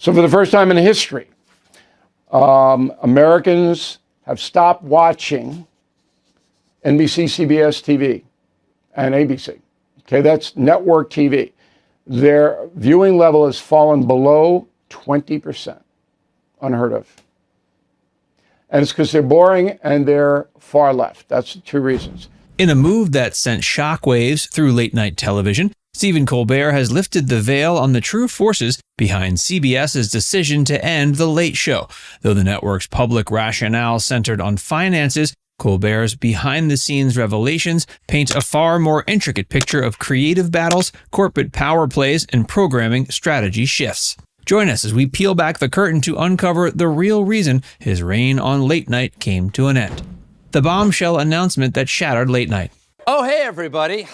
So for the first time in history, Americans have stopped watching NBC, CBS TV, and ABC. Okay, that's network TV. Their viewing level has fallen below 20%. Unheard of. And it's because they're boring and they're far left. That's the two reasons. In a move that sent shockwaves through late-night television, Stephen Colbert has lifted the veil on the true forces behind CBS's decision to end The Late Show. Though the network's public rationale centered on finances, Colbert's behind-the-scenes revelations paint a far more intricate picture of creative battles, corporate power plays, and programming strategy shifts. Join us as we peel back the curtain to uncover the real reason his reign on late night came to an end. The bombshell announcement that shattered late night. Oh, hey, everybody.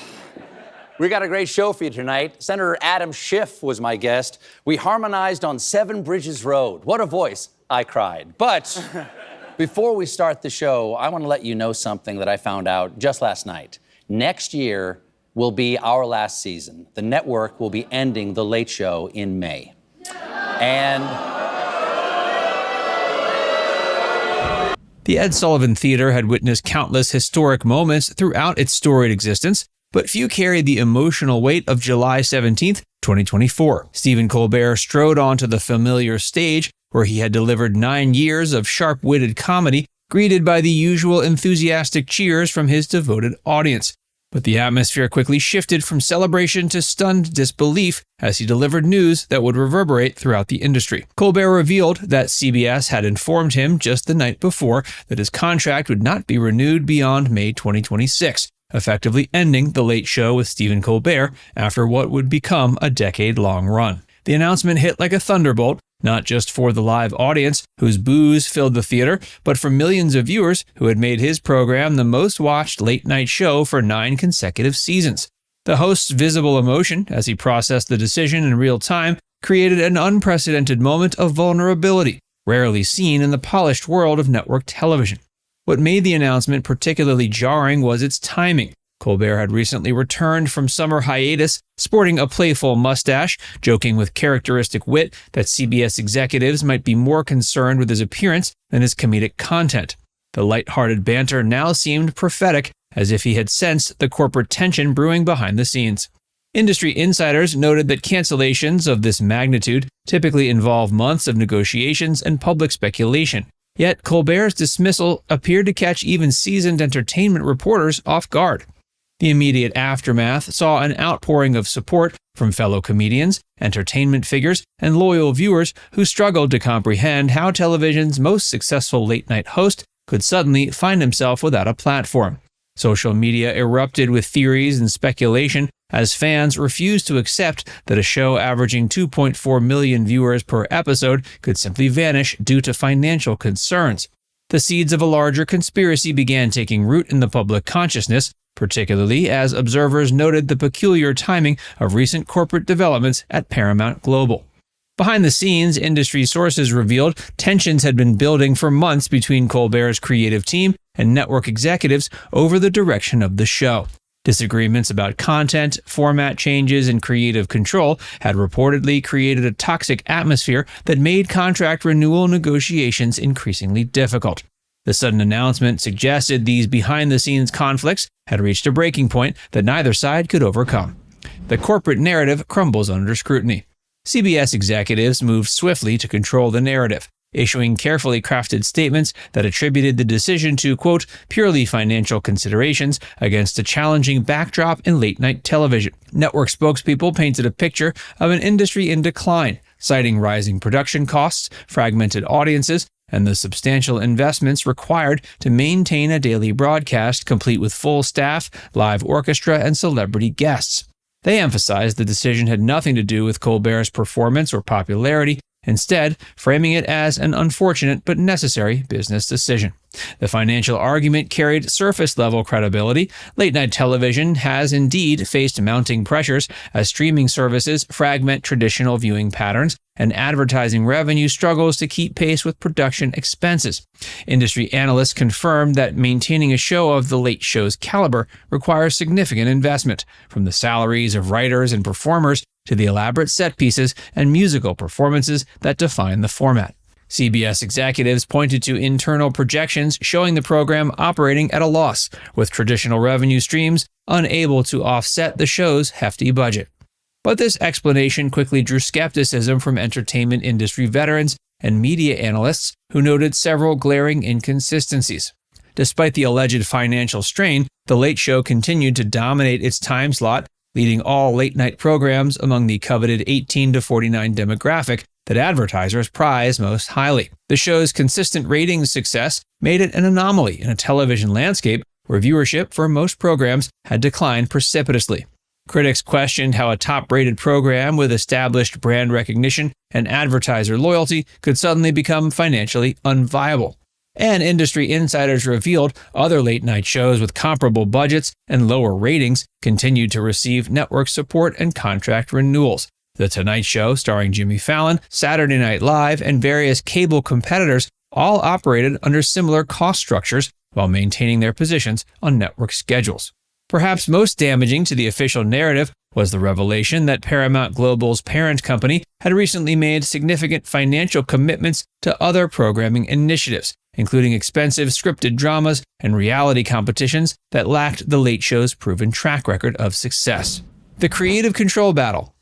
We got a great show for you tonight. Senator Adam Schiff was my guest. We harmonized on 7 Bridges Road. What a voice. I cried. But before we start the show, I want to let you know something that I found out just last night. Next year will be our last season. The network will be ending The Late Show in May. And the Ed Sullivan Theater had witnessed countless historic moments throughout its storied existence, but few carried the emotional weight of July 17th, 2024. Stephen Colbert strode onto the familiar stage where he had delivered 9 years of sharp-witted comedy, greeted by the usual enthusiastic cheers from his devoted audience. But the atmosphere quickly shifted from celebration to stunned disbelief as he delivered news that would reverberate throughout the industry. Colbert revealed that CBS had informed him just the night before that his contract would not be renewed beyond May 2026, effectively ending The Late Show with Stephen Colbert after what would become a decade-long run. The announcement hit like a thunderbolt, not just for the live audience, whose boos filled the theater, but for millions of viewers who had made his program the most-watched late-night show for 9 consecutive seasons. The host's visible emotion, as he processed the decision in real time, created an unprecedented moment of vulnerability, rarely seen in the polished world of network television. What made the announcement particularly jarring was its timing. Colbert had recently returned from summer hiatus, sporting a playful mustache, joking with characteristic wit that CBS executives might be more concerned with his appearance than his comedic content. The light-hearted banter now seemed prophetic, as if he had sensed the corporate tension brewing behind the scenes. Industry insiders noted that cancellations of this magnitude typically involve months of negotiations and public speculation. Yet Colbert's dismissal appeared to catch even seasoned entertainment reporters off guard. The immediate aftermath saw an outpouring of support from fellow comedians, entertainment figures, and loyal viewers who struggled to comprehend how television's most successful late-night host could suddenly find himself without a platform. Social media erupted with theories and speculation as fans refused to accept that a show averaging 2.4 million viewers per episode could simply vanish due to financial concerns. The seeds of a larger conspiracy began taking root in the public consciousness, particularly as observers noted the peculiar timing of recent corporate developments at Paramount Global. Behind the scenes, industry sources revealed tensions had been building for months between Colbert's creative team and network executives over the direction of the show. Disagreements about content, format changes, and creative control had reportedly created a toxic atmosphere that made contract renewal negotiations increasingly difficult. The sudden announcement suggested these behind-the-scenes conflicts had reached a breaking point that neither side could overcome. The corporate narrative crumbles under scrutiny. CBS executives moved swiftly to control the narrative, issuing carefully crafted statements that attributed the decision to, quote, purely financial considerations against a challenging backdrop in late-night television. Network spokespeople painted a picture of an industry in decline, citing rising production costs, fragmented audiences, and the substantial investments required to maintain a daily broadcast complete with full staff, live orchestra, and celebrity guests. They emphasized the decision had nothing to do with Colbert's performance or popularity, instead framing it as an unfortunate but necessary business decision. The financial argument carried surface-level credibility. Late-night television has indeed faced mounting pressures as streaming services fragment traditional viewing patterns and advertising revenue struggles to keep pace with production expenses. Industry analysts confirmed that maintaining a show of The Late Show's caliber requires significant investment, from the salaries of writers and performers to the elaborate set pieces and musical performances that define the format. CBS executives pointed to internal projections showing the program operating at a loss, with traditional revenue streams unable to offset the show's hefty budget. But this explanation quickly drew skepticism from entertainment industry veterans and media analysts who noted several glaring inconsistencies. Despite the alleged financial strain, The Late Show continued to dominate its time slot, leading all late-night programs among the coveted 18 to 49 demographic that advertisers prize most highly. The show's consistent ratings success made it an anomaly in a television landscape where viewership for most programs had declined precipitously. Critics questioned how a top-rated program with established brand recognition and advertiser loyalty could suddenly become financially unviable. And industry insiders revealed other late-night shows with comparable budgets and lower ratings continued to receive network support and contract renewals. The Tonight Show, starring Jimmy Fallon, Saturday Night Live, and various cable competitors all operated under similar cost structures while maintaining their positions on network schedules. Perhaps most damaging to the official narrative was the revelation that Paramount Global's parent company had recently made significant financial commitments to other programming initiatives, including expensive scripted dramas and reality competitions that lacked The Late Show's proven track record of success. The creative control battle.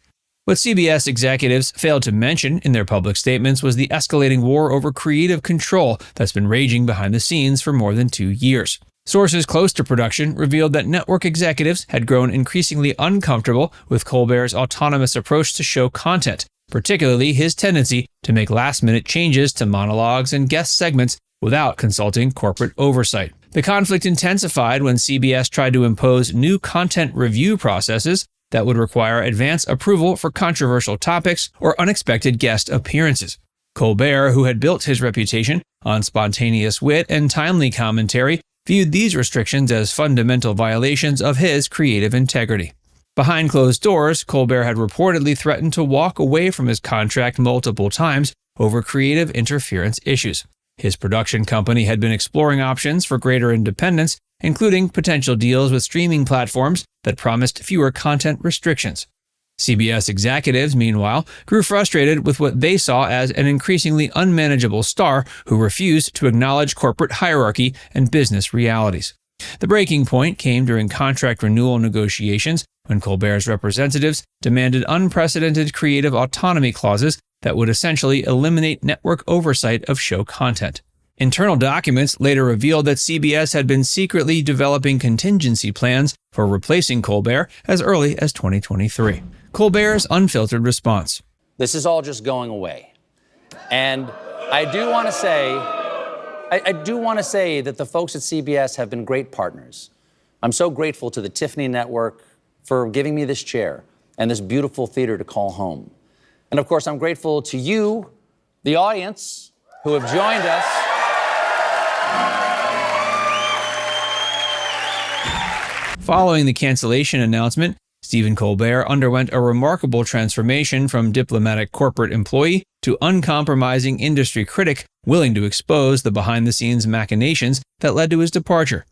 What CBS executives failed to mention in their public statements was the escalating war over creative control that's been raging behind the scenes for more than 2 years. Sources close to production revealed that network executives had grown increasingly uncomfortable with Colbert's autonomous approach to show content, particularly his tendency to make last-minute changes to monologues and guest segments without consulting corporate oversight. The conflict intensified when CBS tried to impose new content review processes that would require advance approval for controversial topics or unexpected guest appearances. Colbert, who had built his reputation on spontaneous wit and timely commentary, viewed these restrictions as fundamental violations of his creative integrity. Behind closed doors, Colbert had reportedly threatened to walk away from his contract multiple times over creative interference issues. His production company had been exploring options for greater independence, including potential deals with streaming platforms that promised fewer content restrictions. CBS executives, meanwhile, grew frustrated with what they saw as an increasingly unmanageable star who refused to acknowledge corporate hierarchy and business realities. The breaking point came during contract renewal negotiations when Colbert's representatives demanded unprecedented creative autonomy clauses that would essentially eliminate network oversight of show content. Internal documents later revealed that CBS had been secretly developing contingency plans for replacing Colbert as early as 2023. Colbert's unfiltered response. This is all just going away. And I do want to say that the folks at CBS have been great partners. I'm so grateful to the Tiffany Network for giving me this chair and this beautiful theater to call home. And of course, I'm grateful to you, the audience, who have joined us. Following the cancellation announcement, Stephen Colbert underwent a remarkable transformation from diplomatic corporate employee to uncompromising industry critic willing to expose the behind-the-scenes machinations that led to his departure.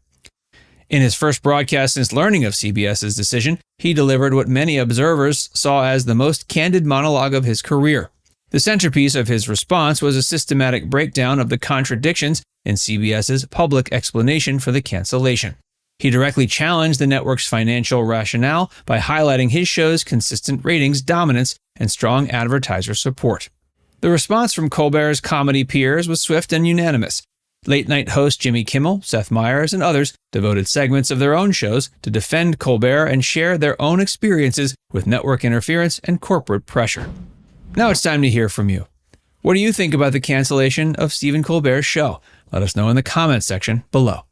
In his first broadcast since learning of CBS's decision, he delivered what many observers saw as the most candid monologue of his career. The centerpiece of his response was a systematic breakdown of the contradictions in CBS's public explanation for the cancellation. He directly challenged the network's financial rationale by highlighting his show's consistent ratings dominance and strong advertiser support. The response from Colbert's comedy peers was swift and unanimous. Late-night host Jimmy Kimmel, Seth Meyers, and others devoted segments of their own shows to defend Colbert and share their own experiences with network interference and corporate pressure. Now it's time to hear from you. What do you think about the cancellation of Stephen Colbert's show? Let us know in the comments section below.